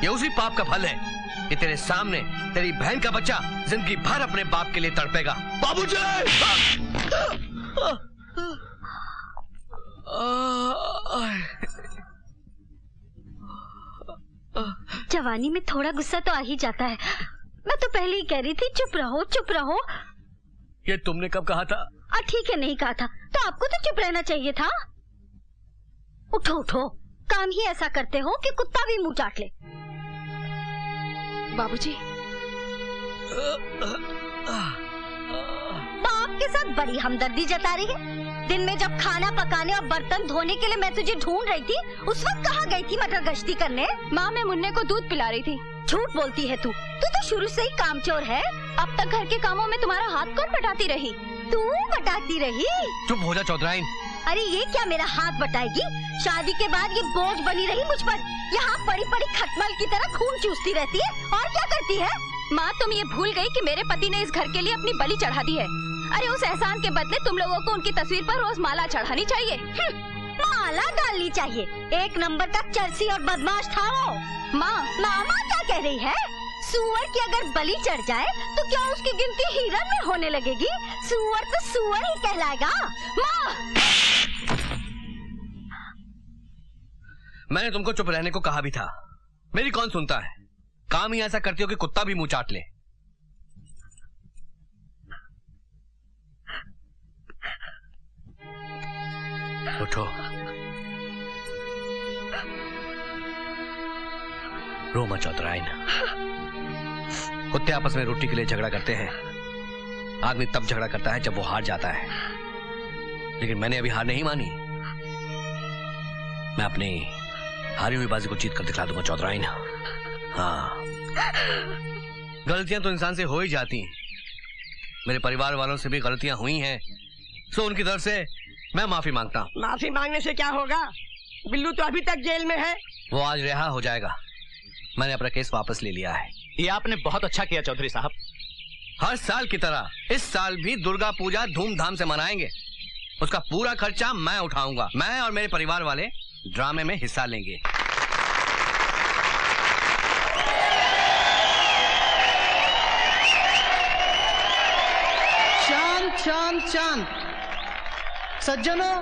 ये उसी पाप का फल है कि तेरे सामने तेरी बहन का बच्चा जिंदगी भर अपने बाप के लिए तड़पेगा। बाबूजी! जवानी में थोड़ा गुस्सा तो आ ही जाता है। मैं तो पहले ही कह रही थी चुप रहो चुप रहो। ये तुमने कब कहा था? ठीक है, नहीं कहा था तो आपको तो चुप रहना चाहिए था। उठो उठो, काम ही ऐसा करते हो कि कुत्ता भी मुंह चाट ले। बाबूजी, बाप के साथ बड़ी हमदर्दी जता रही है। दिन में जब खाना पकाने और बर्तन धोने के लिए मैं तुझे ढूंढ रही थी, उस वक्त कहाँ गई थी मटर गश्ती करने? माँ, मैं मुन्ने को दूध पिला रही थी। झूठ बोलती है तू तो शुरू से ही कामचोर है। अब तक घर के कामों में तुम्हारा हाथ कौन बटाती रही? तू बटाती रही। चुप हो जा चौधराइन। अरे ये क्या मेरा हाथ बटाएगी? शादी के बाद ये बोझ बनी रही मुझ पर। यहाँ पड़ी पड़ी खटमल की तरह खून चूसती रहती है और क्या करती है? माँ, तुम ये भूल गई कि मेरे पति ने इस घर के लिए अपनी बलि चढ़ा दी है। अरे उस एहसान के बदले तुम लोगों को उनकी तस्वीर पर रोज माला चढ़ानी चाहिए। माला डालनी चाहिए। एक नंबर का चरसी और बदमाश था वो। मामा क्या कह रही है? सुअर की अगर बलि चढ़ जाए तो क्या उसकी गिनती हिरन में होने लगेगी? सुअर तो सुअर ही कहलाएगा। माँ, मैंने तुमको चुप रहने को कहा भी था। मेरी कौन सुनता है? काम ही ऐसा करती हो कि कुत्ता भी मुंह चाट ले। उठो, रो मत चौधराइन। कुत्ते आपस में रोटी के लिए झगड़ा करते हैं। आदमी तब झगड़ा करता है जब वो हार जाता है, लेकिन मैंने अभी हार नहीं मानी। मैं अपनी हारी हुई बाजी को जीत कर दिखला दूंगा चौधराइन। हाँ, गलतियां तो इंसान से हो ही जाती हैं। मेरे परिवार वालों से भी गलतियां हुई हैं, सो उनकी तरफ से मैं माफी मांगता हूँ। माफी मांगने से क्या होगा? बिल्लू तो अभी तक जेल में है। वो आज रिहा हो जाएगा। मैंने अपना केस वापस ले लिया है। ये आपने बहुत अच्छा किया चौधरी साहब। हर साल की तरह इस साल भी दुर्गा पूजा धूमधाम से मनाएंगे। उसका पूरा खर्चा मैं उठाऊंगा। मैं और मेरे परिवार वाले ड्रामे में हिस्सा लेंगे। शांत शांत शांत। सज्जनों,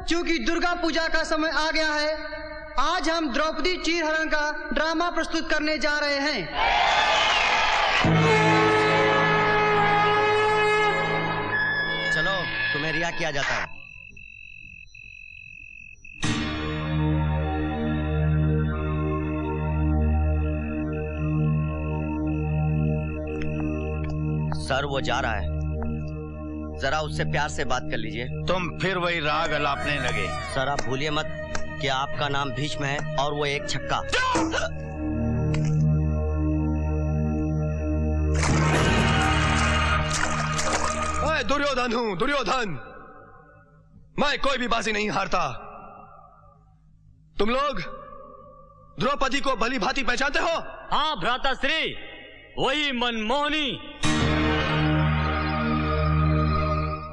क्योंकि दुर्गा पूजा का समय आ गया है, आज हम द्रौपदी चीरहरण का ड्रामा प्रस्तुत करने जा रहे हैं। चलो, तुम्हें रिहा किया जाता है। सर, वो जा रहा है, जरा उससे प्यार से बात कर लीजिए। तुम फिर वही राग अलापने लगे। सर, आप भूलिए मत कि आपका नाम भीष्म है और वो एक छक्का। मैं दुर्योधन हूँ, दुर्योधन। मैं कोई भी बाजी नहीं हारता। तुम लोग द्रौपदी को भली भांति पहचानते हो? हाँ भ्राताश्री, वही मनमोहनी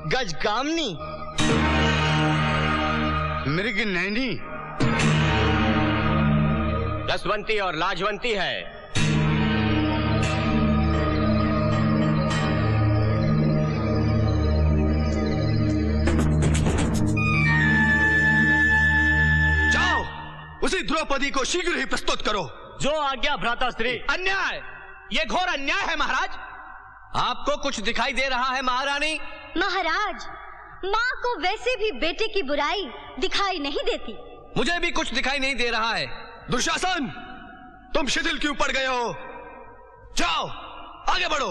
गजगामनी, मृग नैनी, रसवंती और लाजवंती है। जाओ, उसी द्रौपदी को शीघ्र ही प्रस्तुत करो। जो आज्ञा भ्राताश्री। अन्याय, ये घोर अन्याय है महाराज। आपको कुछ दिखाई दे रहा है महारानी? महाराज, माँ को वैसे भी बेटे की बुराई दिखाई नहीं देती। मुझे भी कुछ दिखाई नहीं दे रहा है। दुशासन, तुम शिथिल क्यों पड़ गए हो? जाओ, आगे बढ़ो।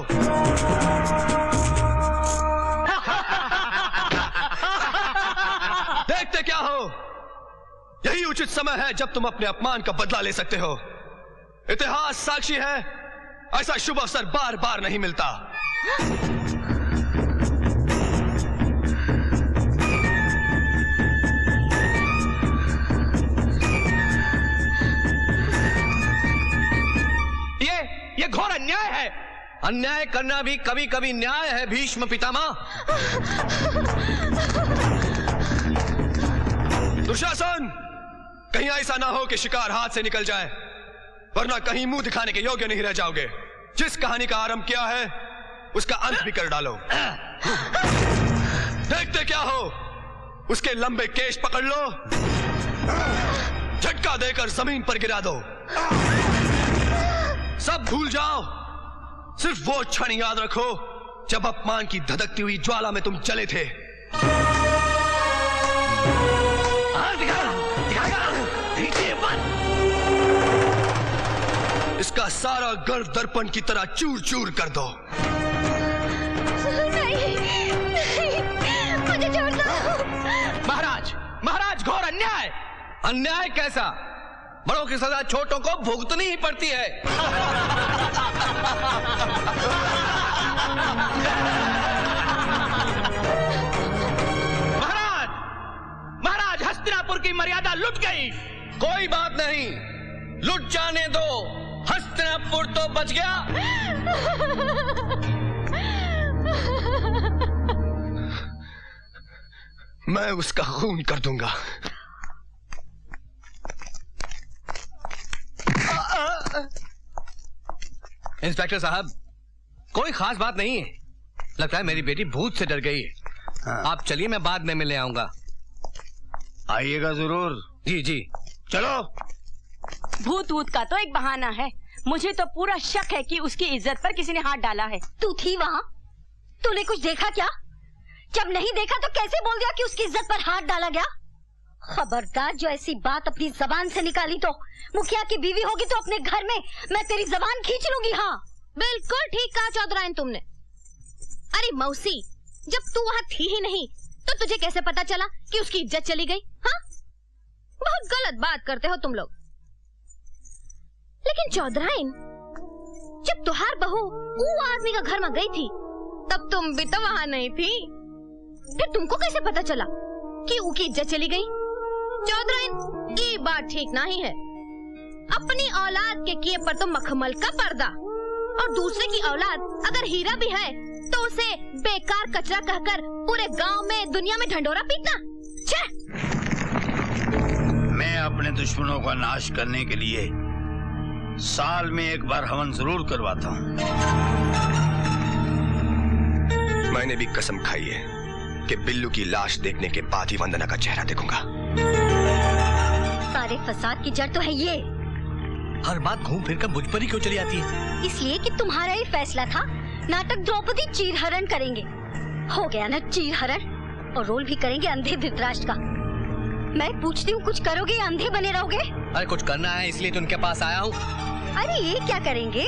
देखते क्या हो? यही उचित समय है जब तुम अपने अपमान का बदला ले सकते हो। इतिहास साक्षी है, ऐसा शुभ अवसर बार बार नहीं मिलता। ये घोर अन्याय है। अन्याय करना भी कभी कभी न्याय है भीष्म पितामह। दुशासन, कहीं ऐसा ना हो कि शिकार हाथ से निकल जाए। वरना कहीं मुंह दिखाने के योग्य नहीं रह जाओगे। जिस कहानी का आरंभ किया है उसका अंत भी कर डालो। देखते क्या हो, उसके लंबे केश पकड़ लो, झटका देकर जमीन पर गिरा दो। सब भूल जाओ, सिर्फ वो क्षण याद रखो जब अपमान की धधकती हुई ज्वाला में तुम जले थे। इसका सारा गर्व दर्पण की तरह चूर चूर कर दो। नहीं, मुझे छोड़ दो। महाराज, महाराज, घोर अन्याय। अन्याय कैसा? बड़ों की सजा छोटों को भुगतनी ही पड़ती है। महाराज, महाराज, हस्तिनापुर की मर्यादा लुट गई। कोई बात नहीं, लुट जाने दो, हस्तिनापुर तो बच गया। मैं उसका खून कर दूंगा। इंस्पेक्टर साहब, कोई खास बात नहीं है। लगता है मेरी बेटी भूत से डर गई है। आप चलिए, मैं बाद में मिलने आऊंगा। आइएगा जरूर। जी जी। चलो। भूत वूत का तो एक बहाना है। मुझे तो पूरा शक है कि उसकी इज्जत पर किसी ने हाथ डाला है। तू थी वहाँ? तूने कुछ देखा क्या? जब नहीं देखा तो कैसे बोल दिया कि उसकी इज्जत पर हाथ डाला गया? खबरदार, जो ऐसी बात अपनी जबान से निकाली तो मुखिया की बीवी होगी तो अपने घर में मैं तेरी जबान खींच लूंगी। हाँ, बिल्कुल ठीक कहा चौधराइन तुमने। अरे मौसी, जब तू वहाँ थी ही नहीं तो तुझे कैसे पता चला कि उसकी इज्जत चली गई? हाँ, बहुत गलत बात करते हो तुम लोग। लेकिन चौधराइन, जब तुहार बहू वो आदमी का घर में गई थी तब तुम भी तो वहाँ नहीं थी। फिर तुमको कैसे पता चला कि उसकी इज्जत चली गई? चौधराइन, ये बात ठीक नहीं है। अपनी औलाद के किए पर तो मखमल का पर्दा, और दूसरे की औलाद अगर हीरा भी है तो उसे बेकार कचरा कहकर पूरे गांव में, दुनिया में ढंढोरा पीटना। मैं अपने दुश्मनों का नाश करने के लिए साल में एक बार हवन जरूर करवाता हूँ। मैंने भी कसम खाई है कि बिल्लू की लाश देखने के बाद ही वंदना का चेहरा देखूंगा। सारे फसाद की जड़ तो है ये। हर बात घूम फिर कर मुझ पर ही क्यों चली आती है? इसलिए कि तुम्हारा ही फैसला था, नाटक द्रौपदी चीरहरण करेंगे। हो गया ना चीरहरण, और रोल भी करेंगे अंधे धृतराष्ट्र का। मैं पूछती हूँ, कुछ करोगे या अंधे बने रहोगे? अरे कुछ करना है, इसलिए तो उनके पास आया हूँ। अरे ये क्या करेंगे?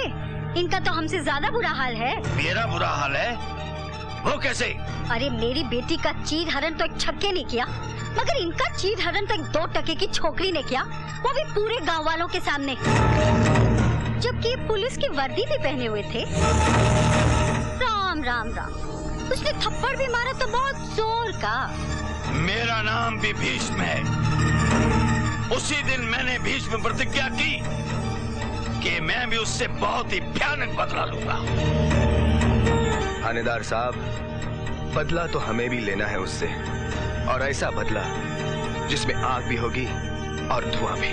इनका तो हमसे ज्यादा बुरा हाल है। मेरा बुरा हाल है? वो कैसे? अरे मेरी बेटी का चीरहरण तो एक छक्के ने किया, मगर इनका चीरहरण तो एक 2 टके की छोकरी ने किया, वो भी पूरे गांव वालों के सामने, जबकि पुलिस की वर्दी भी पहने हुए थे। राम राम राम, उसने थप्पड़ भी मारा तो बहुत जोर का। मेरा नाम भी भीष्म है। उसी दिन मैंने भीष्म प्रतिज्ञा की कि मैं भी उससे बहुत ही भयानक बदला लूंगा। थानेदार साहब, बदला तो हमें भी लेना है उससे, और ऐसा बदला जिसमें आग भी होगी और धुआं भी।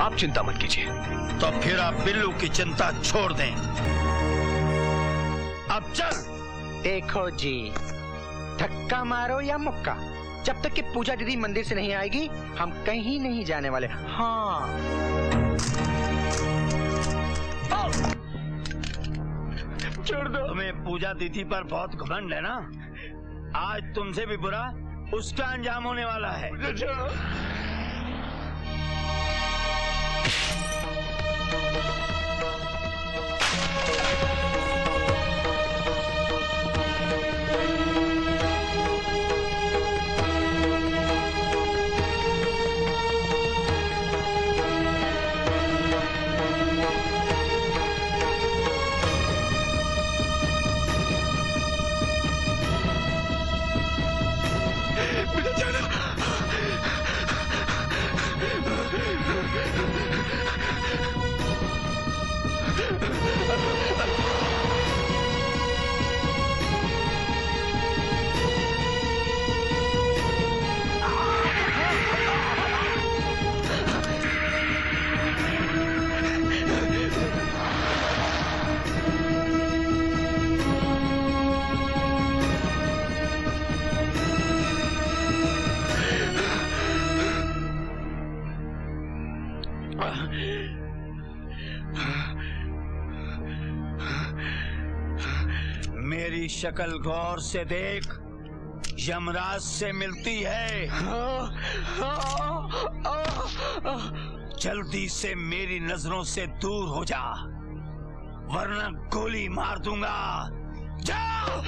आप चिंता मत कीजिए। तो फिर आप बिल्लू की चिंता छोड़ दें। अब चल। देखो जी, धक्का मारो या मुक्का, जब तक कि पूजा दीदी मंदिर से नहीं आएगी हम कहीं नहीं जाने वाले। हाँ, छोड़ दो। तुम्हें पूजा तिथि पर बहुत घमंड है ना? आज तुमसे भी बुरा उसका अंजाम होने वाला है। मेरी शक्ल गौर से देख, यमराज से मिलती है। जल्दी से मेरी नजरों से दूर हो जा, वरना गोली मार दूंगा। जाओ।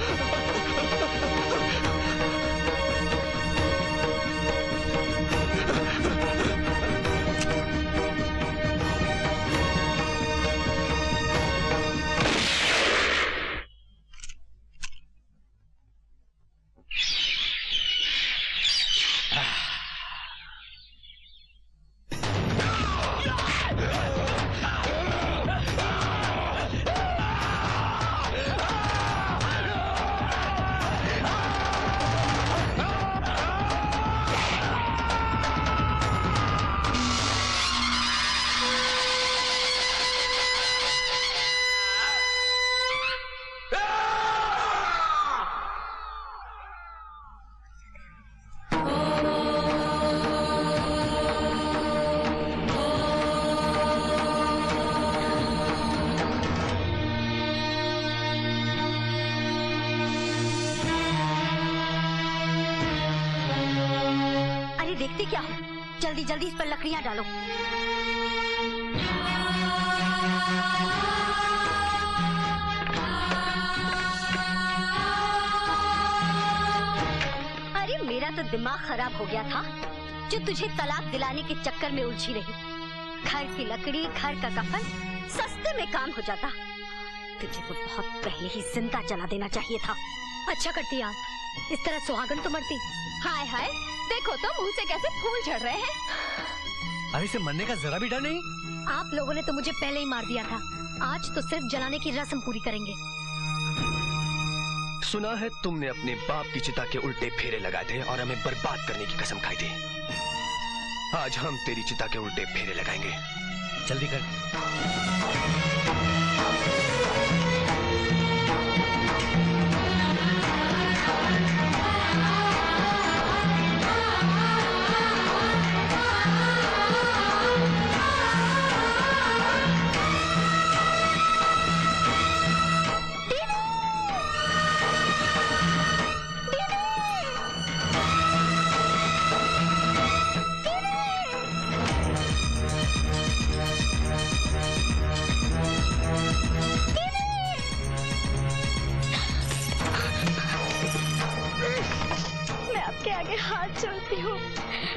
देखते क्या हो, जल्दी जल्दी इस पर लकड़ियां डालो। अरे मेरा तो दिमाग खराब हो गया था जो तुझे तलाक दिलाने के चक्कर में उलझी रही। घर की लकड़ी, घर का कफन, सस्ते में काम हो जाता। तुझे तो बहुत पहले ही जिंदा जला देना चाहिए था। अच्छा करती आप, इस तरह सुहागन तो मरती। हाय हाय, देखो तो मुंह से कैसे फूल झड़ रहे हैं। अरे इसे मरने का जरा भी डर नहीं? आप लोगों ने तो मुझे पहले ही मार दिया था, आज तो सिर्फ जलाने की रस्म पूरी करेंगे। सुना है तुमने अपने बाप की चिता के उल्टे फेरे लगाए थे और हमें बर्बाद करने की कसम खाई थी। आज हम तेरी चिता के उल्टे फेरे लगाएंगे। जल्दी कर।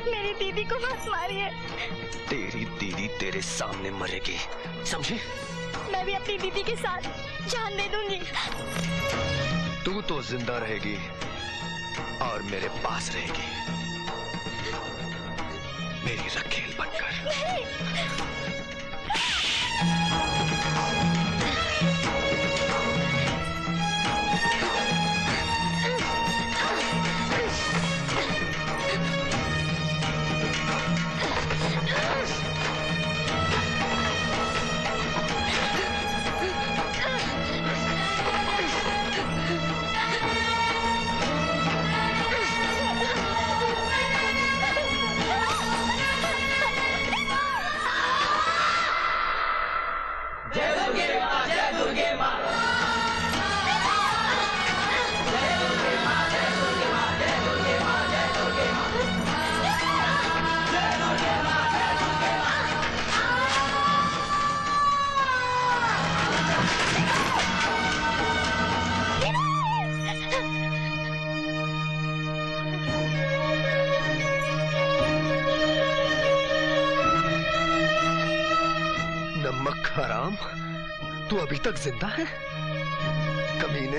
मेरी दीदी को मत मारिए। तेरी दीदी तेरे सामने मरेगी, समझी? मैं भी अपनी दीदी के साथ जान दे दूंगी। तू तो जिंदा रहेगी और मेरे पास रहेगी, मेरी रखेल बनकर। नहीं। हराम, तू अभी तक जिंदा है? कमीने,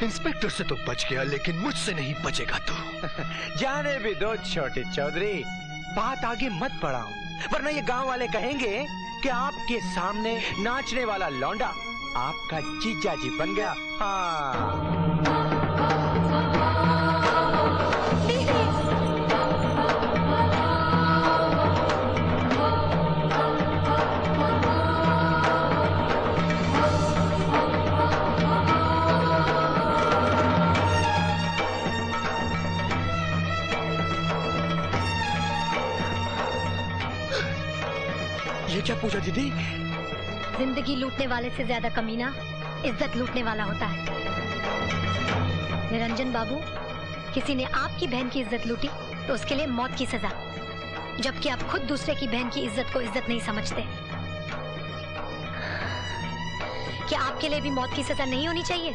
इंस्पेक्टर से तो बच गया लेकिन मुझसे नहीं बचेगा तू। जाने भी दो छोटे चौधरी, बात आगे मत बढ़ाओ, वरना ये गांव वाले कहेंगे कि आपके सामने नाचने वाला लौंडा आपका जीजा जी बन गया। हाँ। ये क्या पूजा दीदी? जिंदगी लूटने वाले से ज्यादा कमीना इज्जत लूटने वाला होता है। निरंजन बाबू, किसी ने आपकी बहन की इज्जत लूटी तो उसके लिए मौत की सजा, जबकि आप खुद दूसरे की बहन की इज्जत को इज्जत नहीं समझते। क्या आपके लिए भी मौत की सजा नहीं होनी चाहिए?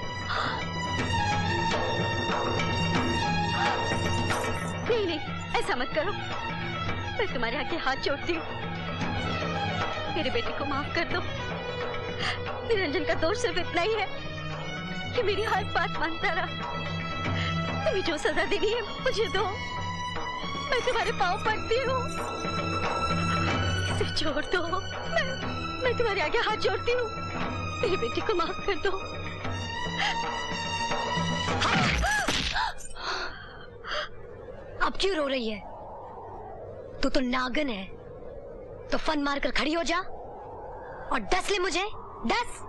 नहीं नहीं, ऐसा मत करो। मैं तुम्हारे आगे हाथ जोड़ती हूँ, मेरे बेटे को माफ कर दो। निरंजन का दोष सिर्फ इतना ही है कि मेरी हर बात मानता रहा। तुम्हें जो सजा देनी है मुझे दो, मैं तुम्हारे पाँव पड़ती हूँ। इसे छोड़ दो, मैं तुम्हारे आगे हाथ जोड़ती हूँ। मेरे बेटे को माफ कर दो। अब क्यों रो रही है? तू तो नागन है, तो फन मारकर खड़ी हो जा और डस ले मुझे, डस।